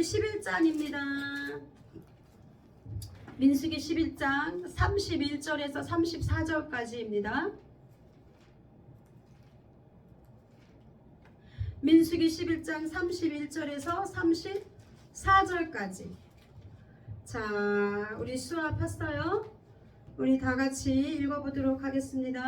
11장입니다. 민수기 11장 31절에서 34절까지입니다. 민수기 11장 31절에서 34절까지. 자, 우리 수업했어요? 우리 다 같이 읽어보도록 하겠습니다.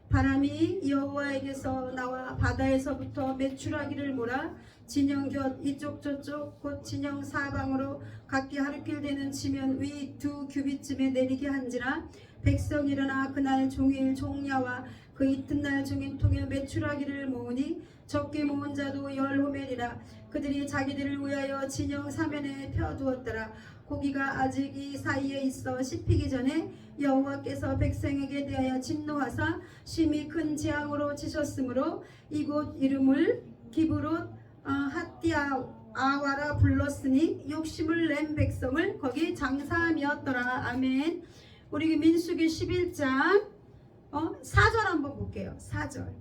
바람이 여호와에게서 나와 바다에서부터 메추라기를 몰아 진영 곁 이쪽 저쪽 곧 진영 사방으로 각기 하루길 되는 지면 위 2규빗쯤에 내리게 한지라. 백성 일어나 그날 종일 종야와 그 이튿날 종일 통해 메추라기를 모으니 적게 모은 자도 10호멜이라. 그들이 자기들을 위하여 진영 사면에 펴두었더라. 고기가 아직 이 사이에 있어 씹히기 전에 여호와께서 백성에게 대하여 진노하사 심히 큰 재앙으로 치셨으므로 이곳 이름을 기브롯 핫디아와라 불렀으니 욕심을 낸 백성을 거기 장사하였더라. 아멘. 우리 민수기 11장 4절 한번 볼게요. 4절.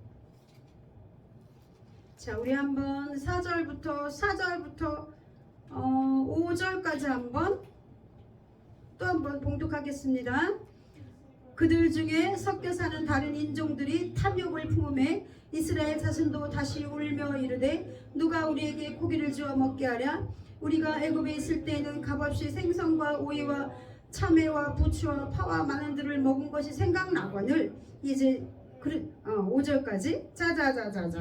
자, 우리 한번 4절부터 5절까지 한번 또 한번 봉독하겠습니다. 그들 중에 섞여 사는 다른 인종들이 탐욕을 품음에 이스라엘 자손도 다시 울며 이르되 누가 우리에게 고기를 주어 먹게 하랴. 우리가 애굽에 있을 때에는 값없이 생선과 오이와 참외와 부추와 파와 마늘들을 먹은 것이 생각나거늘. 이제 5절까지 자자자자자.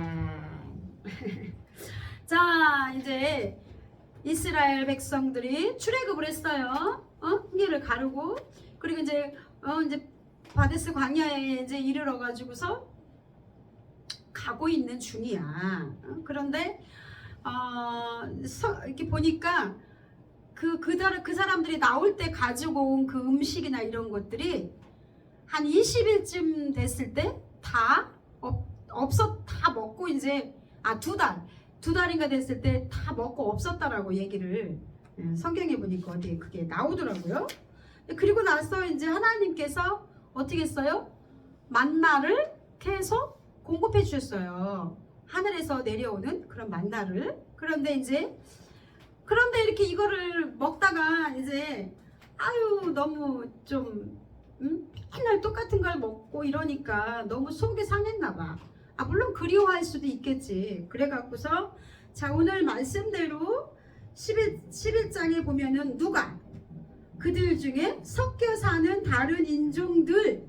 자, 이제 이스라엘 백성들이 출애굽을 했어요. 홍해를 가르고, 그리고 이제 바데스 광야에 이제 이르러 가지고서 가고 있는 중이야. 그런데 이렇게 보니까 그 사람들이 나올 때 가지고 온 그 음식이나 이런 것들이 한 20일쯤 됐을 때 다 다 먹고 이제 두 달인가 됐을 때 다 먹고 없었다라고 얘기를 성경에 보니까 어디에 그게 나오더라고요. 그리고 나서 이제 하나님께서 어떻게 했어요? 만나를 계속 공급해 주셨어요. 하늘에서 내려오는 그런 만나를. 그런데 이렇게 이거를 먹다가 이제 너무 좀 맨날 똑같은 걸 먹고 이러니까 너무 속이 상했나 봐. 물론 그리워할 수도 있겠지. 그래갖고서 자, 오늘 말씀대로 11장에 보면은 누가 그들 중에 섞여 사는 다른 인종들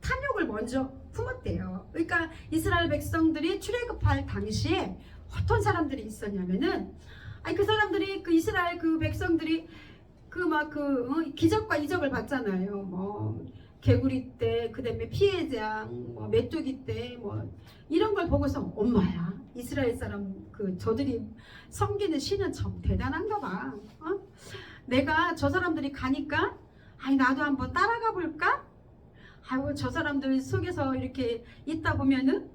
탐욕을 먼저 품었대요. 그러니까 이스라엘 백성들이 출애굽할 당시에 어떤 사람들이 있었냐면은 그 사람들이 그 이스라엘 그 백성들이 기적과 이적을 봤잖아요. 뭐 개구리 때, 그 다음에 피해장, 메뚜기 때, 이런 걸 보고서 엄마야, 이스라엘 사람 저들이 섬기는 신은 참 대단한가 봐. 내가 저 사람들이 가니까 나도 한번 따라가 볼까? 저 사람들 속에서 이렇게 있다 보면은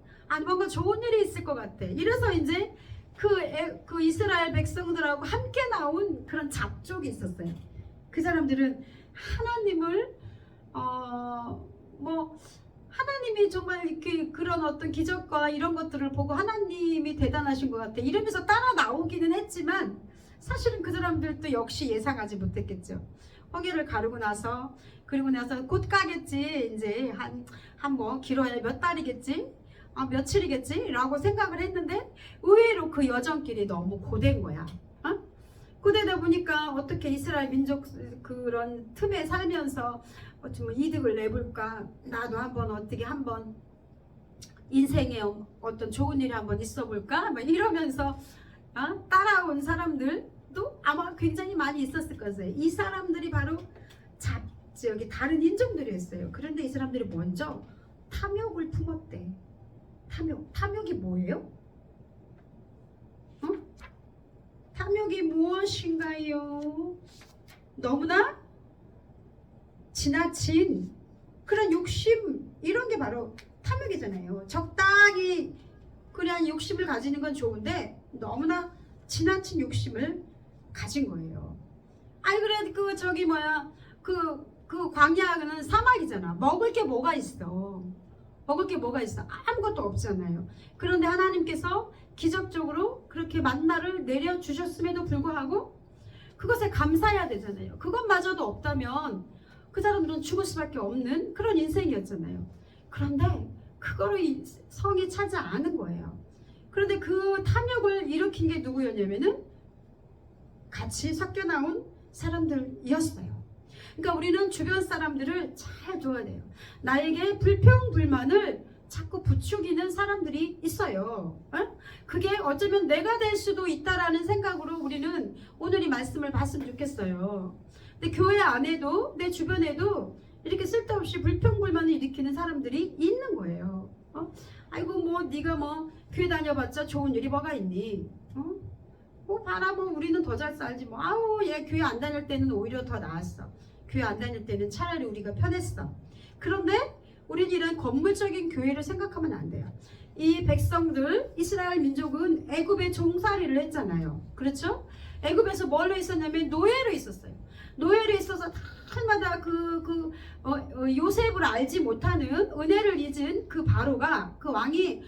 뭔가 좋은 일이 있을 것 같아. 이래서 이제 그 이스라엘 백성들하고 함께 나온 그런 잡족이 있었어요. 그 사람들은 하나님을 하나님이 정말 이렇게 그런 어떤 기적과 이런 것들을 보고 하나님이 대단하신 것 같아 이러면서 따라 나오기는 했지만 사실은 그 사람들도 역시 예상하지 못했겠죠. 홍해를 가르고 나서 곧 가겠지. 이제 한 길어야 몇 달이겠지, 며칠이겠지 라고 생각을 했는데 의외로 그 여정길이 너무 고된 거야. 고되다 보니까 어떻게 이스라엘 민족 그런 틈에 살면서 좀 이득을 내볼까, 나도 한번 인생에 어떤 좋은 일이 한번 있어 볼까 이러면서 따라온 사람들도 아마 굉장히 많이 있었을 거예요. 이 사람들이 바로 여기 다른 인종들이었어요. 그런데 이 사람들이 먼저 탐욕을 품었대. 탐욕이 뭐예요? 탐욕이 무엇인가요? 너무나 지나친 그런 욕심, 이런 게 바로 탐욕이잖아요. 적당히 그냥 욕심을 가지는 건 좋은데 너무나 지나친 욕심을 가진 거예요. 그래 그 광야는 사막이잖아. 먹을 게 뭐가 있어? 아무것도 없잖아요. 그런데 하나님께서 기적적으로 그렇게 만나를 내려주셨음에도 불구하고 그것에 감사해야 되잖아요. 그것마저도 없다면 그 사람들은 죽을 수밖에 없는 그런 인생이었잖아요. 그런데 그거를 이 성이 차지 않은 거예요. 그런데 그 탐욕을 일으킨 게 누구였냐면은 같이 섞여 나온 사람들이었어요. 그러니까 우리는 주변 사람들을 잘 둬야 돼요. 나에게 불평불만을 자꾸 부추기는 사람들이 있어요. 그게 어쩌면 내가 될 수도 있다라는 생각으로 우리는 오늘 이 말씀을 봤으면 좋겠어요. 근데 교회 안에도 내 주변에도 이렇게 쓸데없이 불평불만을 일으키는 사람들이 있는 거예요. 아이고 뭐 네가 뭐 교회 다녀봤자 좋은 일이 뭐가 있니? 뭐 봐라 뭐 우리는 더 잘 살지 뭐 아우 얘 교회 안 다닐 때는 오히려 더 나았어. 교회 안 다닐 때는 차라리 우리가 편했어. 그런데 우리는 이런 건물적인 교회를 생각하면 안 돼요. 이 백성들 이스라엘 민족은 애굽에 종살이를 했잖아요. 그렇죠? 애굽에서 뭘로 있었냐면 노예로 있었어요. 노예로 있어서 날마다 요셉을 알지 못하는 은혜를 잊은 그 바로가 그 왕이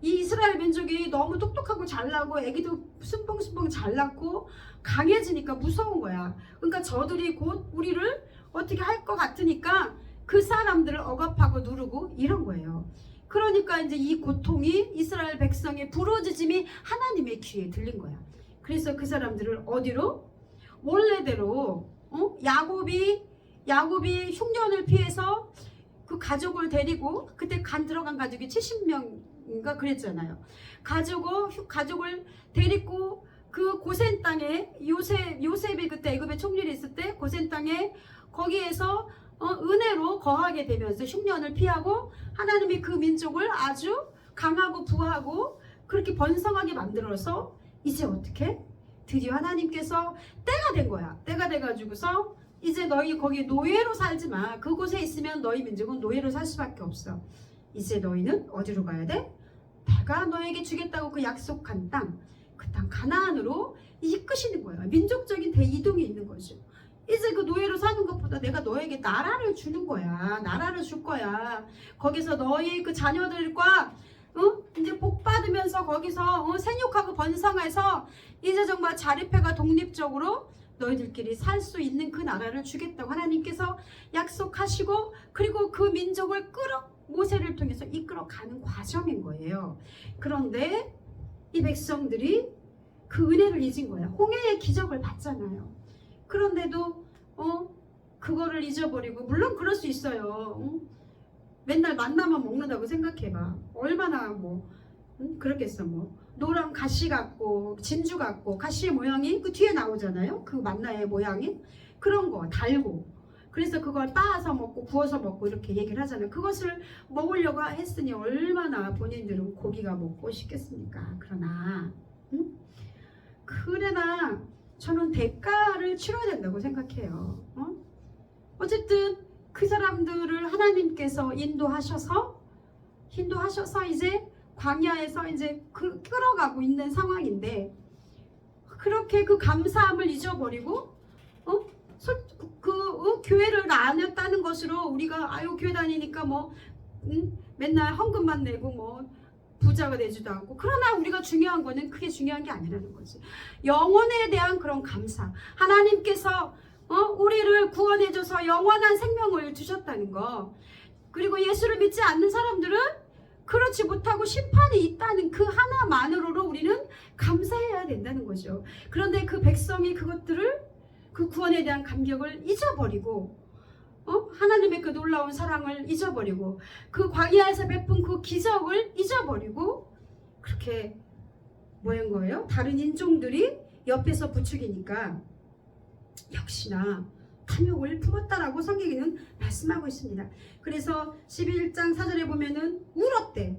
이 이스라엘 민족이 너무 똑똑하고 잘나고 애기도 순봉순봉 잘났고 강해지니까 무서운 거야. 그러니까 저들이 곧 우리를 어떻게 할 것 같으니까 그 사람들을 억압하고 누르고 이런 거예요. 그러니까 이제 이 고통이 이스라엘 백성의 부르짖음이 하나님의 귀에 들린 거야. 그래서 그 사람들을 어디로? 원래대로 야곱이 흉년을 피해서 그 가족을 데리고 그때 들어간 가족이 70명인가 그랬잖아요. 가족을 데리고 그 고센 땅에 요셉이 그때 애굽에 총리를 있을 때 고센 땅에 거기에서 은혜로 거하게 되면서 흉년을 피하고 하나님이 그 민족을 아주 강하고 부하고 그렇게 번성하게 만들어서 이제 어떻게? 드디어 하나님께서 때가 된 거야. 때가 돼가지고서 이제 너희 거기 노예로 살지 마. 그곳에 있으면 너희 민족은 노예로 살 수밖에 없어. 이제 너희는 어디로 가야 돼? 내가 너에게 주겠다고 그 약속한 땅, 그 땅 가나안으로 이끄시는 거예요. 민족적인 대이동이 있는 거죠. 이제 그 노예로 사는 것보다 내가 너에게 나라를 주는 거야. 나라를 줄 거야. 거기서 너희 그 자녀들과 이제 복 받으면서 거기서 생육하고 번성해서 이제 정말 자립해가 독립적으로 너희들끼리 살 수 있는 그 나라를 주겠다고 하나님께서 약속하시고 그리고 그 민족을 모세를 통해서 이끌어가는 과정인 거예요. 그런데 이 백성들이 그 은혜를 잊은 거야. 홍해의 기적을 봤잖아요. 그런데도 그거를 잊어버리고 물론 그럴 수 있어요. 맨날 만나만 먹는다고 생각해봐. 얼마나 그렇겠어. 노란 가시 같고 진주 같고 가시의 모양이 그 뒤에 나오잖아요. 그 만나의 모양이 그런 거 달고 그래서 그걸 빻아서 먹고 구워서 먹고 이렇게 얘기를 하잖아요. 그것을 먹으려고 했으니 얼마나 본인들은 고기가 먹고 싶겠습니까? 그러나 저는 대가를 치러야 된다고 생각해요. 어쨌든 그 사람들을 하나님께서 인도하셔서 이제 광야에서 이제 끌어가고 있는 상황인데 그렇게 그 감사함을 잊어버리고 교회를 다녔다는 것으로 우리가 교회 다니니까 맨날 헌금만 내고 부자가 되지도 않고 그러나 우리가 중요한 거는 그게 중요한 게 아니라는 거지. 영혼에 대한 그런 감사. 하나님께서 우리를 구원해줘서 영원한 생명을 주셨다는 거. 그리고 예수를 믿지 않는 사람들은 그렇지 못하고 심판이 있다는 그 하나만으로도 우리는 감사해야 된다는 거죠. 그런데 그 백성이 그것들을 그 구원에 대한 감격을 잊어버리고 하나님의 그 놀라운 사랑을 잊어버리고 그 광야에서 베푼 그 기적을 잊어버리고 그렇게 뭐한 거예요? 다른 인종들이 옆에서 부추기니까 역시나 탐욕을 품었다라고 성경에는 말씀하고 있습니다. 그래서 11장 4절에 보면은 울었대.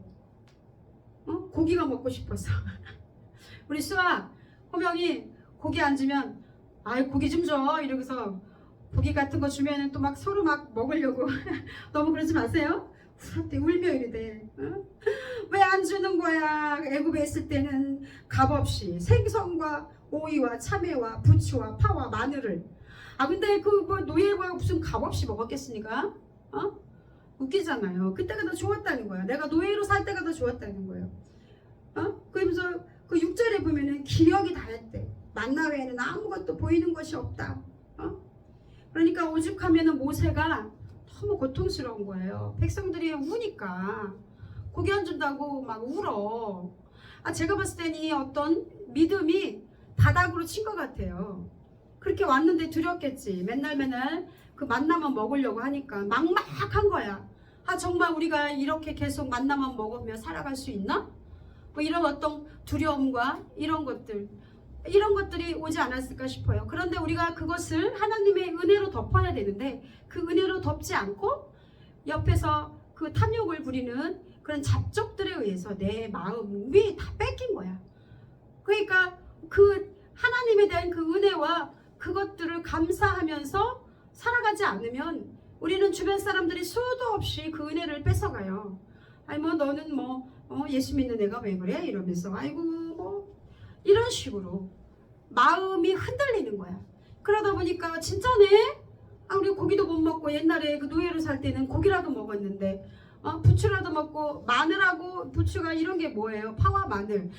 고기가 먹고 싶어서. 우리 수아 호명이 고기 앉으면 고기 좀 줘 이러고서 고기 같은 거 주면은 또 서로 먹으려고 너무 그러지 마세요. 울었대. 울며 이러대. 왜 안 주는 거야? 애굽에 있을 때는 값없이 생선과 오이와 참외와 부추와 파와 마늘을 근데 노예가 무슨 값없이 먹었겠습니까? 웃기잖아요. 그때가 더 좋았다는 거야. 내가 노예로 살 때가 더 좋았다는 거예요. 그러면서 그 6절에 보면은 기력이 다했대. 만나 외에는 아무것도 보이는 것이 없다. 그러니까 오죽하면은 모세가 너무 고통스러운 거예요. 백성들이 우니까 고기 안 준다고 막 울어. 제가 봤을 때는 이 어떤 믿음이 바닥으로 친 것 같아요. 그렇게 왔는데 두렵겠지. 맨날 그 만나만 먹으려고 하니까 막막한 거야. 정말 우리가 이렇게 계속 만나만 먹으며 살아갈 수 있나? 뭐 이런 어떤 두려움과 이런 것들이 오지 않았을까 싶어요. 그런데 우리가 그것을 하나님의 은혜로 덮어야 되는데 그 은혜로 덮지 않고 옆에서 그 탐욕을 부리는 그런 잡족들에 의해서 내 마음이 다 뺏긴 거야. 그러니까 그 하나님에 대한 그 은혜와 그것들을 감사하면서 살아가지 않으면 우리는 주변 사람들이 수도 없이 그 은혜를 뺏어가요. 뭐 너는 예수 믿는 애가 왜 그래? 이러면서 아이고 뭐 이런 식으로 마음이 흔들리는 거야. 그러다 보니까 진짜네? 우리 고기도 못 먹고 옛날에 그 노예로 살 때는 고기라도 먹었는데 부추라도 먹고 마늘하고 부추가 이런 게 뭐예요? 파와 마늘.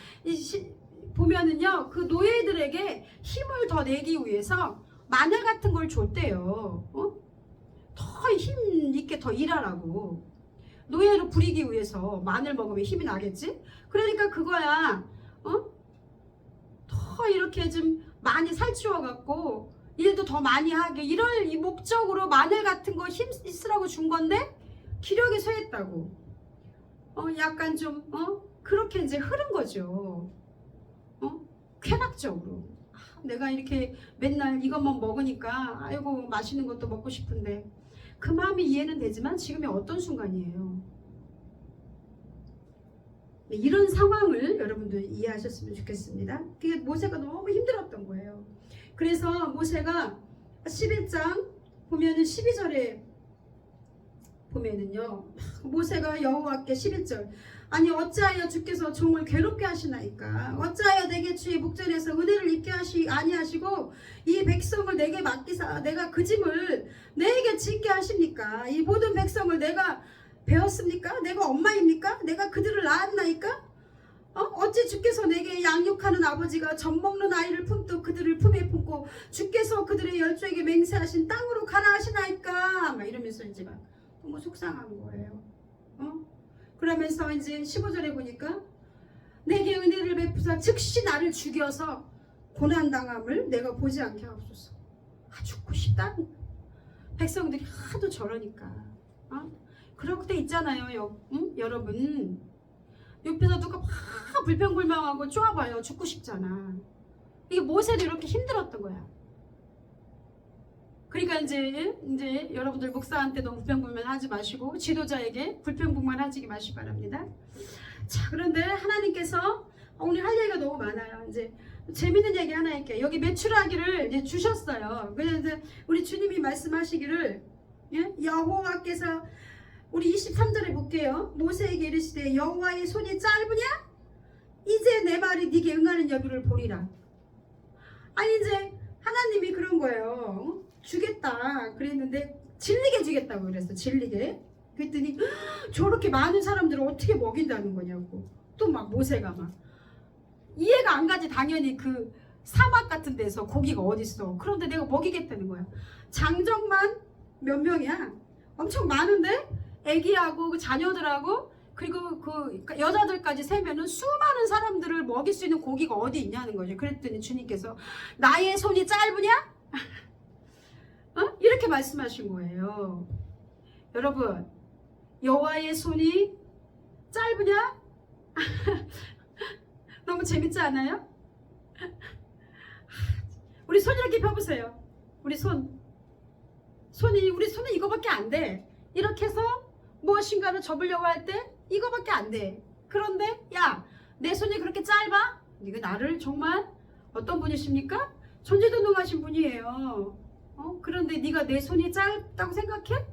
보면은요 그 노예들에게 힘을 더 내기 위해서 마늘 같은 걸 줬대요. 더 힘 있게 더 일하라고. 노예로 부리기 위해서 마늘 먹으면 힘이 나겠지? 그러니까 그거야. 더 이렇게 좀 많이 살찌워 갖고 일도 더 많이 하게 이럴 이 목적으로 마늘 같은 거 힘 있으라고 준 건데 기력이 쇠했다고. 약간 좀 그렇게 이제 흐른 거죠. 쾌락적으로. 내가 이렇게 맨날 이것만 먹으니까 아이고 맛있는 것도 먹고 싶은데 그 마음이 이해는 되지만 지금이 어떤 순간이에요. 이런 상황을 여러분들 이해하셨으면 좋겠습니다. 그게 모세가 너무 힘들었던 거예요. 그래서 모세가 11장 보면은 12절에 보면은요 모세가 여호와께 11절 아니 어찌하여 주께서 종을 괴롭게 하시나이까 어찌하여 내게 주의 목전에서 은혜를 입게 아니하시고 이 백성을 내게 맡기사 내가 그 짐을 내게 짓게 하십니까? 이 모든 백성을 내가 배웠습니까? 내가 엄마입니까? 내가 그들을 낳았나이까? 어찌 주께서 내게 양육하는 아버지가 젖 먹는 아이를 품듯 그들을 품에 품고 주께서 그들의 열조에게 맹세하신 땅으로 가라 하시나이까? 막 이러면서 이제 막 너무 속상한 거예요. 그러면서 이제 15절에 보니까 내게 은혜를 베푸사 즉시 나를 죽여서 고난당함을 내가 보지 않게 하옵소서. 죽고 싶다는 거야. 백성들이 하도 저러니까. 그럴 때 있잖아요. 여러분 옆에서 누가 막 불평불명하고 쪼아봐요. 죽고 싶잖아. 이게 모세도 이렇게 힘들었던 거야. 그러니까 이제 여러분들 목사한테 너무 불평불만하지 마시고 지도자에게 불평불만하지 마시기 바랍니다. 자, 그런데 하나님께서 오늘 할 얘기가 너무 많아요. 이제 재밌는 얘기 하나 할게요. 여기 메추라기를 이제 주셨어요. 그래서 이제 우리 주님이 말씀하시기를 여호와께서 우리 23절에 볼게요. 모세에게 이르시되 여호와의 손이 짧으냐? 이제 내 말이 네게 응하는 여부를 보리라. 아니 이제 하나님이 그런 거예요. 주겠다 그랬는데 질리게 주겠다고 그랬어. 질리게. 그랬더니 저렇게 많은 사람들을 어떻게 먹인다는 거냐고. 또 막 모세가 막 이해가 안 가지. 당연히 그 사막 같은 데서 고기가 어딨어. 그런데 내가 먹이겠다는 거야. 장정만 몇 명이야. 엄청 많은데 애기하고 그 자녀들하고 그리고 그 여자들까지 세면은 수많은 사람들을 먹일 수 있는 고기가 어디 있냐는 거죠. 그랬더니 주님께서 나의 손이 짧으냐? 이렇게 말씀하신 거예요. 여러분 여호와의 손이 짧으냐? 너무 재밌지 않아요? 우리 손 이렇게 펴보세요. 우리 손이 이거밖에 안 돼. 이렇게 해서 무엇인가를 접으려고 할 때 이거밖에 안 돼. 그런데 야, 내 손이 그렇게 짧아? 이거 나를 정말 어떤 분이십니까? 전지전능하신 분이에요. 그런데 네가 내 손이 짧다고 생각해?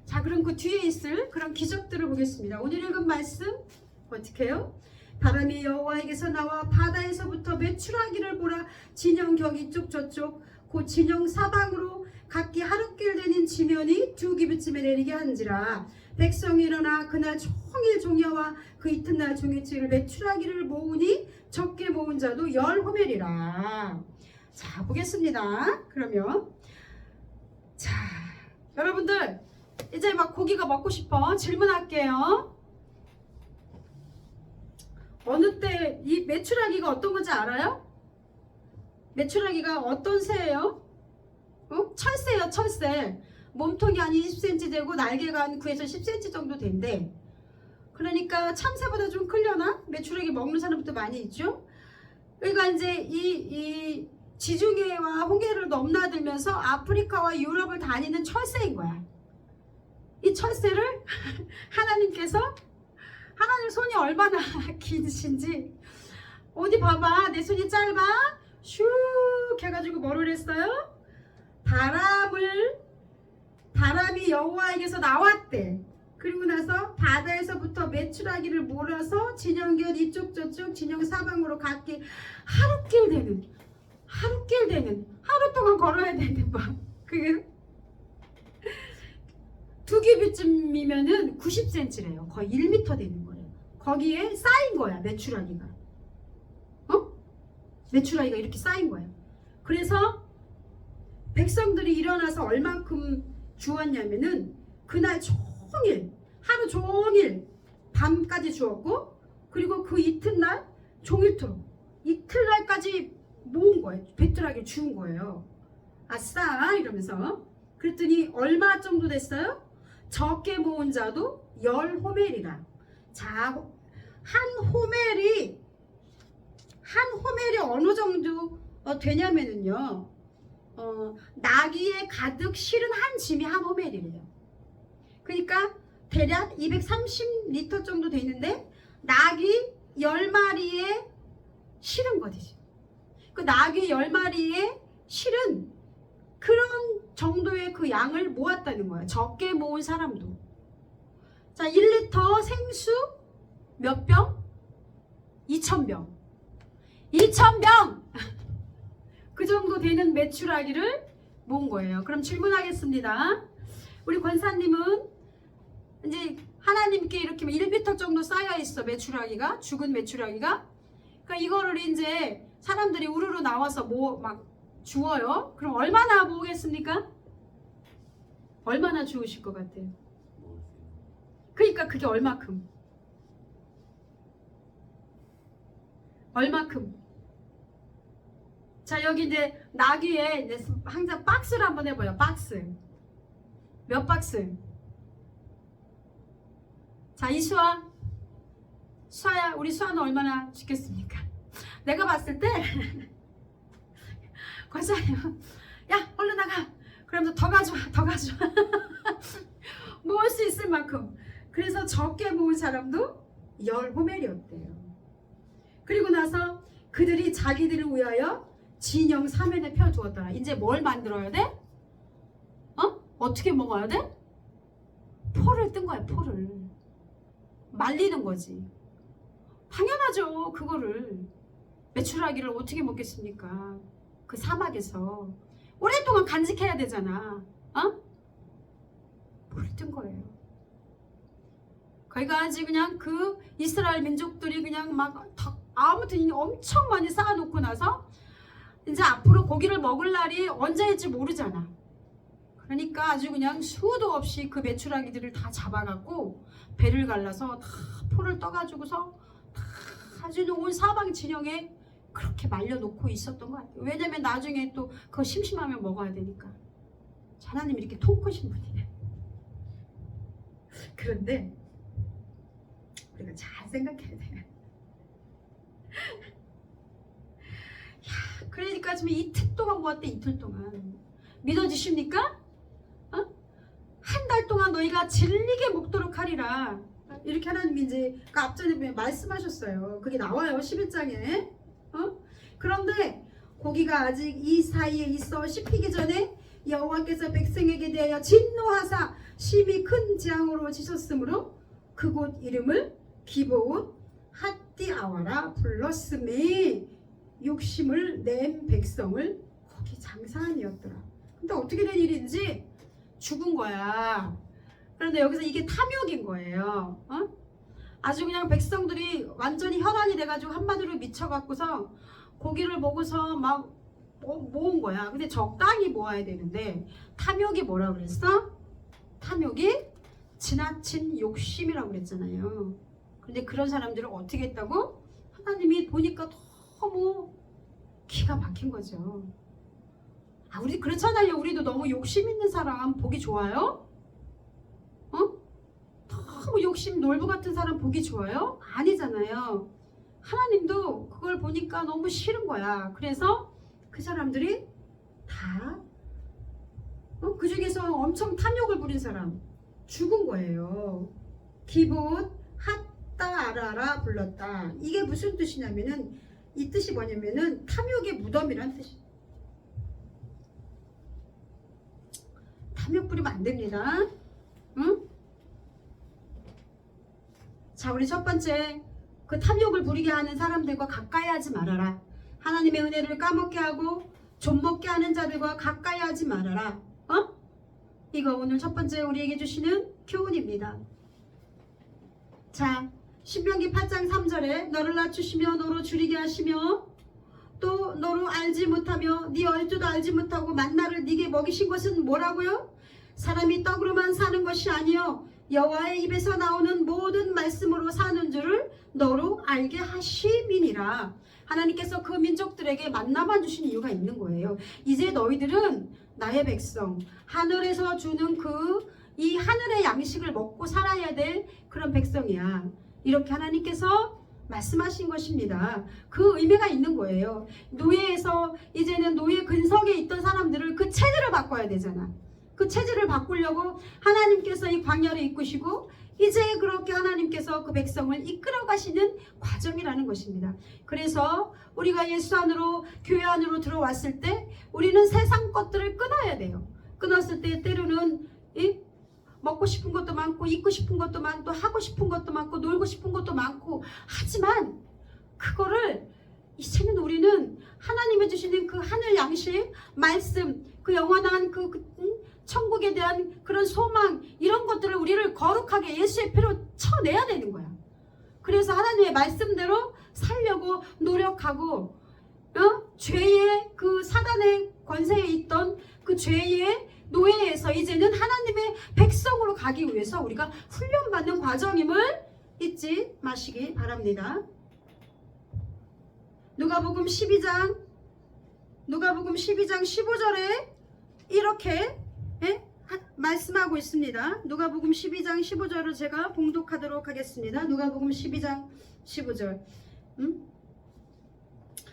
자, 그럼 그 뒤에 있을 그런 기적들을 보겠습니다. 오늘 읽은 말씀 어떻게 해요? 바람이 여호와에게서 나와 바다에서부터 메추라기를 보라. 진영경 이쪽 저쪽 곧 진영 사방으로 각기 하루길 되는 지면이 두 기브쯤에 내리게 한지라. 백성이 일어나 그날 종일 종려와 그 이튿날 종일치를 메추라기를 모으니 적게 모은 자도 10호멜이라. 자, 보겠습니다. 그러면 자, 여러분들 이제 막 고기가 먹고 싶어. 질문할게요. 어느 때 이 메추라기가 어떤 건지 알아요? 메추라기가 어떤 새예요? 철새예요, 철새. 몸통이 한 20cm 되고 날개가 한 9에서 10cm 정도 된대. 그러니까 참새보다 좀 크려나? 메추라기 먹는 사람도 많이 있죠. 그러니까 이제 이 지중해와 홍해를 넘나들면서 아프리카와 유럽을 다니는 철새인 거야. 이 철새를 하나님께서, 하나님 손이 얼마나 기신지 어디 봐봐. 내 손이 짧아 슉 해가지고 뭐를 했어요? 바람이 여호와에게서 나왔대. 그리고 나서 바다에서부터 메추라기를 몰아서 진영견 이쪽 저쪽 진영 사방으로 갔기 하루길 되는 하루 동안 걸어야 되는 거. 그게 2규빗쯤이면은 90cm래요. 거의 1m 되는 거예요. 거기에 쌓인 거야, 메추라기가. 메추라기가 이렇게 쌓인 거예요. 그래서 백성들이 일어나서 얼만큼 주었냐면은 그날 종일, 하루 종일 밤까지 주었고, 그리고 그 이튿날 종일토록 이틀날까지 모은 거예요. 메추라기를 주운 거예요. 아싸 이러면서. 그랬더니 얼마 정도 됐어요? 적게 모은 자도 10호멜이라. 자, 한 호멜이 어느 정도 되냐면은요, 나귀에 가득 실은 한 짐이 한 호멜이래요. 그러니까 대략 230리터 정도 되는데 나귀 10마리에 실은 거지. 그 나귀 10마리에 실은 그런 정도의 그 양을 모았다는 거야. 적게 모은 사람도. 자, 1리터 생수 몇 병? 2,000병. 2,000병! 그 정도 되는 메추라기를 모은 거예요. 그럼 질문하겠습니다. 우리 권사님은 이제 하나님께 이렇게 1m 정도 쌓여 있어. 메추라기가, 죽은 메추라기가. 그러니까 이거를 이제 사람들이 우르르 나와서 막 주워요. 그럼 얼마나 모으겠습니까? 얼마나 주우실 것 같아요? 그러니까 그게 얼마큼? 자, 여기 이제 나귀에 이제 항상 박스를 한번 해봐요. 박스. 몇 박스? 자, 이수아. 수아야, 우리 수아는 얼마나 주겠습니까? 내가 봤을 때 권사님, 야 얼른 나가. 그러면서 더 가져와. 모을 수 있을 만큼. 그래서 적게 모은 사람도 10호멜이었대요. 그리고 나서 그들이 자기들을 위하여 진영 사면에 펴두었더라. 이제 뭘 만들어야 돼? 어떻게 먹어야 돼? 포를 뜬 거야. 포를 말리는 거지. 당연하죠. 그거를 메추라기를 어떻게 먹겠습니까? 그 사막에서 오랫동안 간직해야 되잖아. 포를 뜬 거예요. 거기가 아주 그냥 그 이스라엘 민족들이 그냥 막 아무튼 엄청 많이 쌓아놓고 나서 이제 앞으로 고기를 먹을 날이 언제일지 모르잖아. 그러니까 아주 그냥 수도 없이 그 메추라기들을 다 잡아갖고 배를 갈라서 다 포를 떠가지고서 다 아주 온 사방 진영에 그렇게 말려놓고 있었던 것 같아요. 왜냐면 나중에 또 그거 심심하면 먹어야 되니까. 하나님 이렇게 통 크신 분이네. 그런데 우리가 잘 생각해야 돼. 야, 그러니까 지금 이틀 동안 모았대. 이틀 동안. 믿어지십니까? 한 달 동안 너희가 질리게 먹도록 하리라. 이렇게 하나님이 이제 그 앞전에 보면 말씀하셨어요. 그게 나와요. 11장에. 그런데 고기가 아직 이 사이에 있어 씹히기 전에 여호와께서 백성에게 대하여 진노하사 심히 큰 재앙으로 지셨으므로 그곳 이름을 기브온 핫디아와라 불렀음에 욕심을 낸 백성을 거기 장사하니었더라. 근데 어떻게 된 일인지 죽은 거야. 그런데 여기서 이게 탐욕인 거예요. 아주 그냥 백성들이 완전히 혈안이 돼가지고 한마디로 미쳐갖고서 고기를 먹어서 막 모은 거야. 근데 적당히 모아야 되는데 탐욕이 뭐라 그랬어? 탐욕이 지나친 욕심이라고 그랬잖아요. 근데 그런 사람들을 어떻게 했다고? 하나님이 보니까 너무 기가 막힌 거죠. 우리 그렇잖아요. 우리도 너무 욕심 있는 사람 보기 좋아요? 너무 욕심 놀부 같은 사람 보기 좋아요? 아니잖아요. 하나님도 그걸 보니까 너무 싫은 거야. 그래서 그 사람들이 다 그 중에서 엄청 탐욕을 부린 사람 죽은 거예요. 기봇 핫다 아라라 불렀다. 이게 무슨 뜻이냐면은 이 뜻이 뭐냐면은 탐욕의 무덤이란 뜻이에요. 탐욕 부리면 안 됩니다. 응? 자, 우리 첫 번째, 그 탐욕을 부리게 하는 사람들과 가까이 하지 말아라. 하나님의 은혜를 까먹게 하고 좀먹게 하는 자들과 가까이 하지 말아라. 이거 오늘 첫 번째 우리에게 주시는 교훈입니다. 자, 신명기 8장 3절에 너를 낮추시며 너로 줄이게 하시며 또 너로 알지 못하며 네 얼조도 알지 못하고 만나를 네게 먹이신 것은 뭐라고요? 사람이 떡으로만 사는 것이 아니요 여호와의 입에서 나오는 모든 말씀으로 사는 줄을 너로 알게 하심이니라. 하나님께서 그 민족들에게 만나만 주신 이유가 있는 거예요. 이제 너희들은 나의 백성, 하늘에서 주는 이 하늘의 양식을 먹고 살아야 될 그런 백성이야. 이렇게 하나님께서 말씀하신 것입니다. 그 의미가 있는 거예요. 노예에서 이제는 노예 근성에 있던 사람들을 그 체질을 바꿔야 되잖아. 그 체질을 바꾸려고 하나님께서 이 광야를 이끄시고 이제 그렇게 하나님께서 그 백성을 이끌어 가시는 과정이라는 것입니다. 그래서 우리가 예수 안으로 교회 안으로 들어왔을 때 우리는 세상 것들을 끊어야 돼요. 끊었을 때 때로는 먹고 싶은 것도 많고 입고 싶은 것도 많고 하고 싶은 것도 많고 놀고 싶은 것도 많고 하지만 그거를 이제는 우리는 하나님이 주시는 그 하늘 양식 말씀 그 영원한 천국에 대한 그런 소망 이런 것들을 우리를 거룩하게 예수의 피로 쳐내야 되는 거야. 그래서 하나님의 말씀대로 살려고 노력하고 죄의 그 사단의 권세에 있던 그 죄의 노예에서 이제는 하나님의 백성으로 가기 위해서 우리가 훈련받는 과정임을 잊지 마시기 바랍니다. 누가복음 12장 15절에 이렇게 말씀하고 있습니다. 누가복음 12장 15절을 제가 봉독하도록 하겠습니다. 누가복음 12장 15절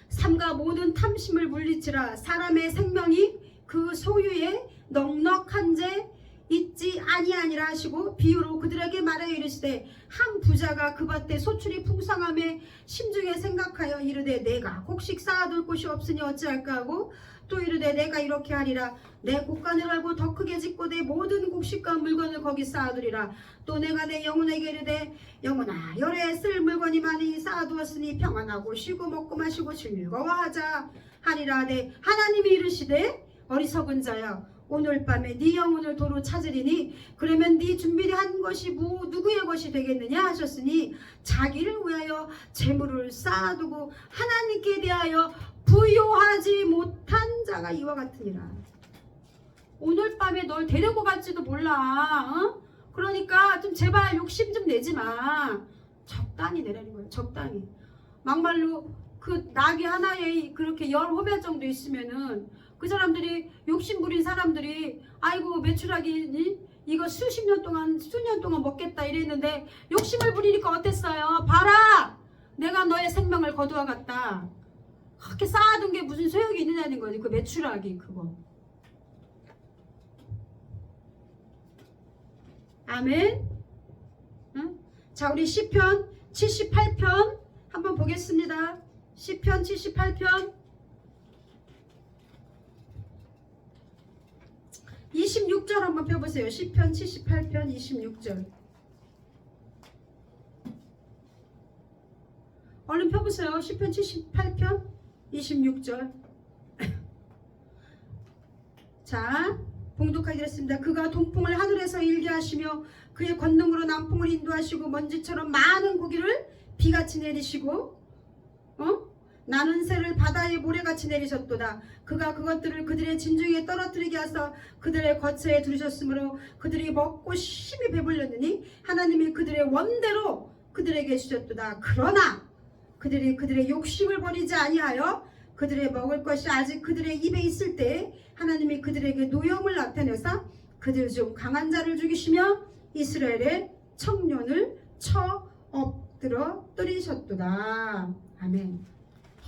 삼가 모든 탐심을 물리치라. 사람의 생명이 그 소유에 넉넉한 재 있지 아니하니라 하시고 비유로 그들에게 말하여 이르시되 한 부자가 그 밭에 소출이 풍성함에 심중에 생각하여 이르되 내가 곡식 쌓아둘 곳이 없으니 어찌할까 하고 또 이르되 내가 이렇게 하리라. 내 곳간을 알고 더 크게 짓고 내 모든 곡식과 물건을 거기 쌓아두리라. 또 내가 내 영혼에게 이르되 영혼아 열에 쓸 물건이 많이 쌓아두었으니 평안하고 쉬고 먹고 마시고 즐거워하자 하리라. 네, 하나님이 이르시되 어리석은 자야 오늘 밤에 네 영혼을 도로 찾으리니 그러면 네 준비한 것이 누구의 것이 되겠느냐 하셨으니 자기를 위하여 재물을 쌓아두고 하나님께 대하여 부요하지 못한 자가 이와 같으니라. 오늘 밤에 널 데리고 갈지도 몰라. 그러니까 좀 제발 욕심 좀 내지 마. 적당히 내라는 거예요. 적당히. 막말로 그 낙이 하나에 그렇게 10호며 정도 있으면은 그 사람들이 욕심 부린 사람들이 아이고 메추라기 이거 수년 동안 먹겠다 이랬는데 욕심을 부리니까 어땠어요? 봐라! 내가 너의 생명을 거두어 갔다. 그렇게 쌓아둔 게 무슨 소용이 있느냐는 거지. 그 메추라기 그거. 아멘. 응? 자, 우리 시편 78편 한번 보겠습니다. 시편 78편 26절 한번 펴보세요. 시편 78편 26절. 얼른 펴보세요. 시편 78편 26절. 자, 봉독하게 되었습니다. 그가 동풍을 하늘에서 일게 하시며 그의 권능으로 남풍을 인도하시고 먼지처럼 많은 고기를 비같이 내리시고 나는 새를 바다의 모래같이 내리셨도다. 그가 그것들을 그들의 진중에 떨어뜨리게 하사 그들의 거처에 두르셨으므로 그들이 먹고 심히 배불렸느니 하나님이 그들의 원대로 그들에게 주셨도다. 그러나 그들이 그들의 욕심을 버리지 아니하여 그들의 먹을 것이 아직 그들의 입에 있을 때 하나님이 그들에게 노염을 나타내사 그들 중 강한 자를 죽이시며 이스라엘의 청년을 쳐 엎드러 때리셨도다. 아멘.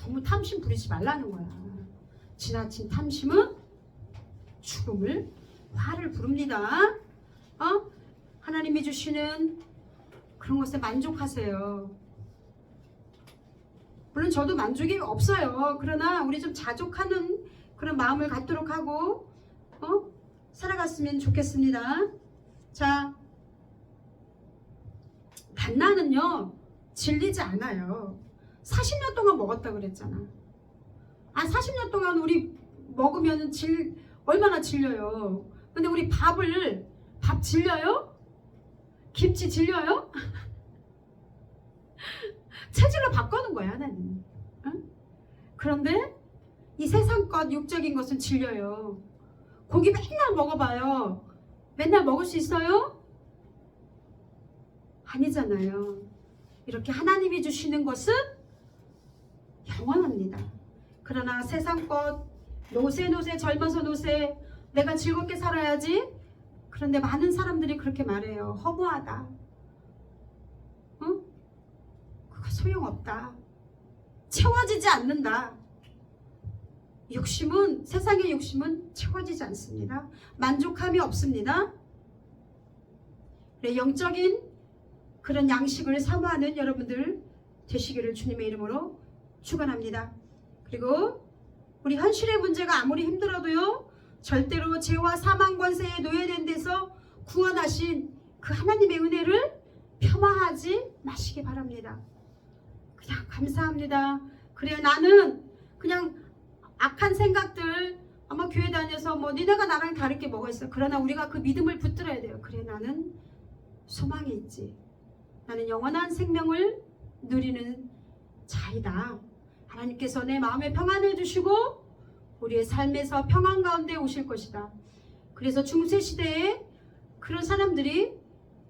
너무 탐심 부리지 말라는 거야. 지나친 탐심은 죽음을 화를 부릅니다. 하나님이 주시는 그런 것에 만족하세요. 물론 저도 만족이 없어요. 그러나 우리 좀 자족하는 그런 마음을 갖도록 하고 살아갔으면 좋겠습니다. 자, 만나는요 질리지 않아요. 40년 동안 먹었다 그랬잖아. 40년 동안 우리 먹으면 얼마나 질려요. 근데 우리 밥 질려요? 김치 질려요? 체질로 바꾸는 거야 하나님. 그런데 이 세상 것 육적인 것은 질려요. 고기 맨날 먹어봐요. 맨날 먹을 수 있어요? 아니잖아요. 이렇게 하나님이 주시는 것은 영원합니다. 그러나 세상 것 노세 젊어서 노세 내가 즐겁게 살아야지. 그런데 많은 사람들이 그렇게 말해요. 허무하다. 그거 소용없다. 채워지지 않는다. 세상의 욕심은 채워지지 않습니다. 만족함이 없습니다. 영적인 그런 양식을 사모하는 여러분들 되시기를 주님의 이름으로 축원합니다. 그리고 우리 현실의 문제가 아무리 힘들어도요 절대로 죄와 사망 권세에 노예된 데서 구원하신 그 하나님의 은혜를 폄하하지 마시기 바랍니다. 그냥 감사합니다. 그래 나는 그냥 악한 생각들 아마 교회 다녀서 니네가 나랑 다를 게 뭐가 있어. 그러나 우리가 그 믿음을 붙들어야 돼요. 그래 나는 소망이 있지. 나는 영원한 생명을 누리는 자이다. 하나님께서 내 마음에 평안을 주시고 우리의 삶에서 평안 가운데 오실 것이다. 그래서 중세시대에 그런 사람들이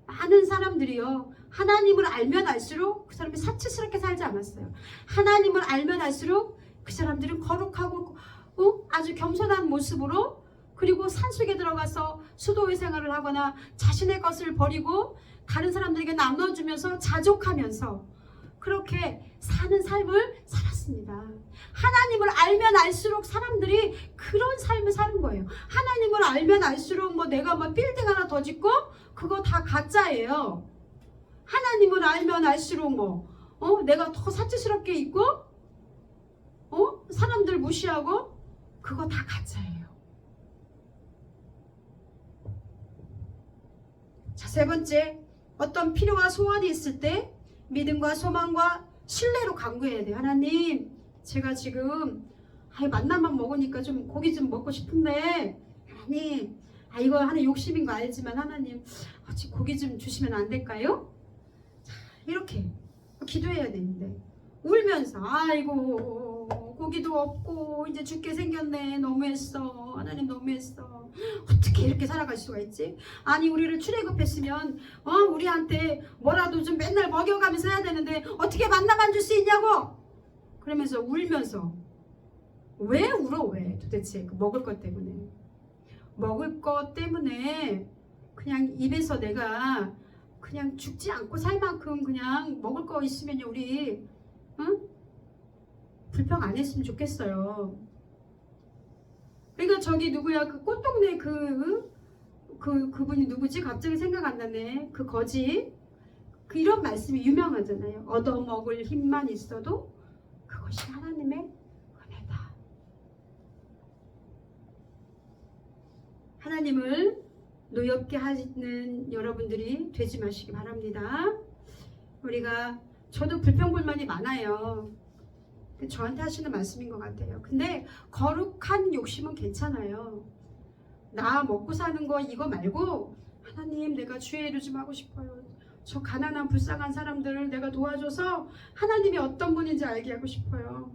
많은 사람들이요 하나님을 알면 알수록 그 사람이 사치스럽게 살지 않았어요. 하나님을 알면 알수록 그 사람들은 거룩하고 아주 겸손한 모습으로 그리고 산속에 들어가서 수도회 생활을 하거나 자신의 것을 버리고 다른 사람들에게 나눠주면서 자족하면서 그렇게 사는 삶을 살았습니다. 하나님을 알면 알수록 사람들이 그런 삶을 사는 거예요. 하나님을 알면 알수록 내가 빌딩 하나 더 짓고 그거 다 가짜예요. 하나님을 알면 알수록 내가 더 사치스럽게 있고 사람들 무시하고 그거 다 가짜예요. 자, 세 번째, 어떤 필요와 소원이 있을 때 믿음과 소망과 신뢰로 간구해야 돼요. 하나님, 제가 지금 만나만 먹으니까 좀 고기 좀 먹고 싶은데 하나님, 이거 하나 욕심인 거 알지만 하나님, 지금 고기 좀 주시면 안 될까요? 자, 이렇게 기도해야 되는데 울면서 아이고 고기도 없고 이제 죽게 생겼네. 너무했어. 하나님 너무했어. 어떻게 이렇게 살아갈 수가 있지? 아니 우리를 출애굽했으면 우리한테 뭐라도 좀 맨날 먹여가면서 해야 되는데 어떻게 만나만 줄 수 있냐고. 그러면서 울면서 왜 울어? 왜 도대체? 먹을 것 때문에. 먹을 것 때문에 그냥 입에서 내가 그냥 죽지 않고 살 만큼 그냥 먹을 거 있으면 우리 불평 안 했으면 좋겠어요. 그러니까 저기 누구야 그 꽃동네 그분이 누구지? 갑자기 생각 안 나네. 그 거지. 이런 말씀이 유명하잖아요. 얻어먹을 힘만 있어도 그것이 하나님의 은혜다. 하나님을 노엽게 하는 여러분들이 되지 마시기 바랍니다. 저도 불평불만이 많아요. 저한테 하시는 말씀인 것 같아요. 근데 거룩한 욕심은 괜찮아요. 나 먹고 사는 거 이거 말고 하나님 내가 주의 일을 좀 하고 싶어요. 저 가난한 불쌍한 사람들을 내가 도와줘서 하나님이 어떤 분인지 알게 하고 싶어요.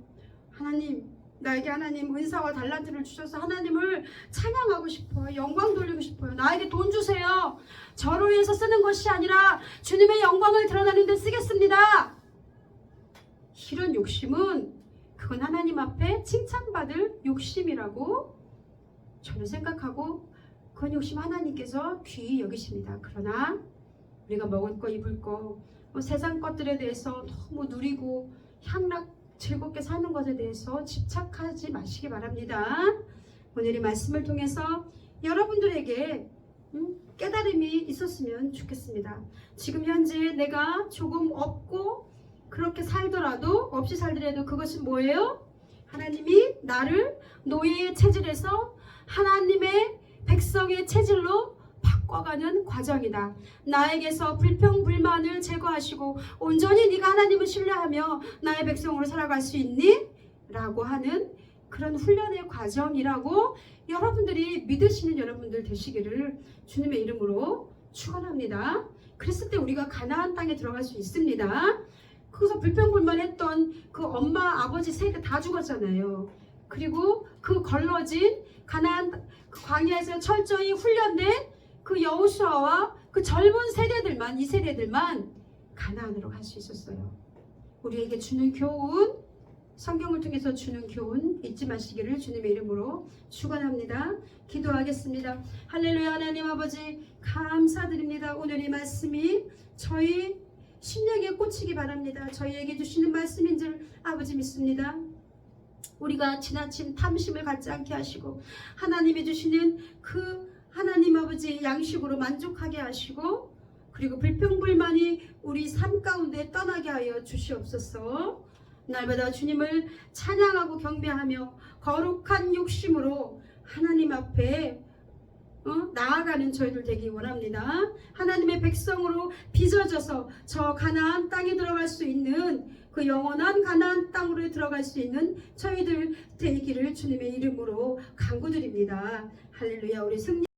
하나님 나에게 하나님 은사와 달란트를 주셔서 하나님을 찬양하고 싶어요. 영광 돌리고 싶어요. 나에게 돈 주세요. 저를 위해서 쓰는 것이 아니라 주님의 영광을 드러내는 데 쓰겠습니다. 이런 욕심은 그건 하나님 앞에 칭찬받을 욕심이라고 저는 생각하고 그건 욕심 하나님께서 귀히 여기십니다. 그러나 우리가 먹을 거 입을 거 세상 것들에 대해서 너무 누리고 향락 즐겁게 사는 것에 대해서 집착하지 마시기 바랍니다. 오늘 이 말씀을 통해서 여러분들에게 깨달음이 있었으면 좋겠습니다. 지금 현재 내가 조금 없고 그렇게 살더라도 없이 살더라도 그것은 뭐예요? 하나님이 나를 노예의 체질에서 하나님의 백성의 체질로 바꿔가는 과정이다. 나에게서 불평불만을 제거하시고 온전히 네가 하나님을 신뢰하며 나의 백성으로 살아갈 수 있니? 라고 하는 그런 훈련의 과정이라고 여러분들이 믿으시는 여러분들 되시기를 주님의 이름으로 축원합니다. 그랬을 때 우리가 가나안 땅에 들어갈 수 있습니다. 거기서 불평불만했던 그 엄마 아버지 세대 다 죽었잖아요. 그리고 그 걸러진 가나안 그 광야에서 철저히 훈련된 그 여호수아와 그 젊은 세대들만 이 세대들만 가나안으로 갈 수 있었어요. 우리에게 주는 교훈, 성경을 통해서 주는 교훈 잊지 마시기를 주님의 이름으로 축원합니다. 기도하겠습니다. 할렐루야. 하나님 아버지 감사드립니다. 오늘 이 말씀이 저희 심령에 꽂히기 바랍니다. 저희에게 주시는 말씀인 줄 아버지 믿습니다. 우리가 지나친 탐심을 갖지 않게 하시고 하나님이 주시는 그 하나님 아버지 양식으로 만족하게 하시고 그리고 불평불만이 우리 삶 가운데 떠나게 하여 주시옵소서. 날마다 주님을 찬양하고 경배하며 거룩한 욕심으로 하나님 앞에 나아가는 저희들 되기 원합니다. 하나님의 백성으로 빚어져서 저 가나안 땅에 들어갈 수 있는 그 영원한 가나안 땅으로 들어갈 수 있는 저희들 되기를 주님의 이름으로 간구드립니다. 할렐루야. 우리 승리